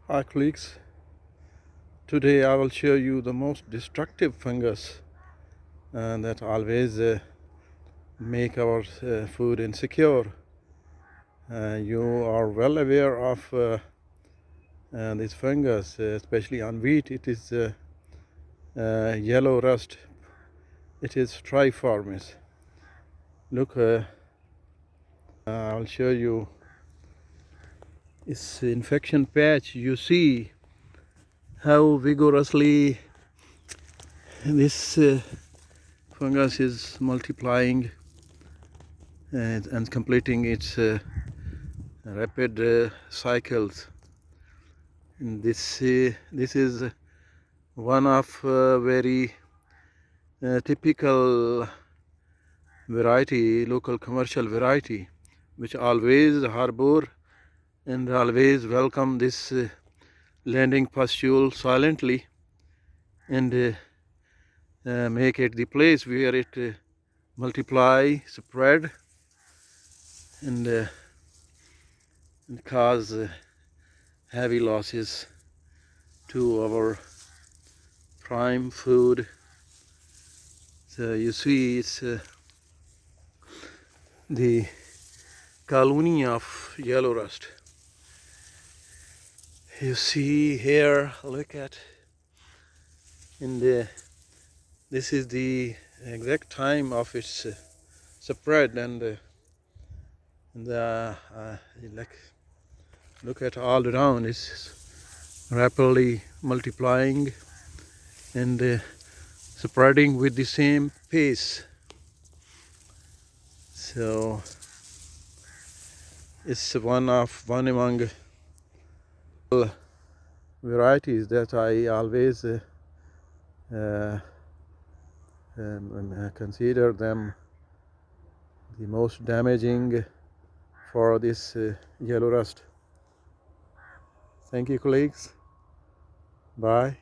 Hi colleagues, today I will show you the most destructive fungus that always make our food insecure. You are well aware of this fungus, especially on wheat. It is yellow rust. It is triformis. Look, I'll show you this infection patch. You see how vigorously this fungus is multiplying and completing its rapid cycles. And this is one of very typical variety, local commercial variety, which always harbor and always welcome this landing pustule silently and make it the place where it multiply, spread, and cause heavy losses to our prime food. So you see, it's the colony of yellow rust. You see here, look at, and this is the exact time of its spread, and like, look at all around. It's rapidly multiplying and spreading with the same pace. So it's one among varieties that I always consider them the most damaging for this yellow rust. Thank you, colleagues. Bye.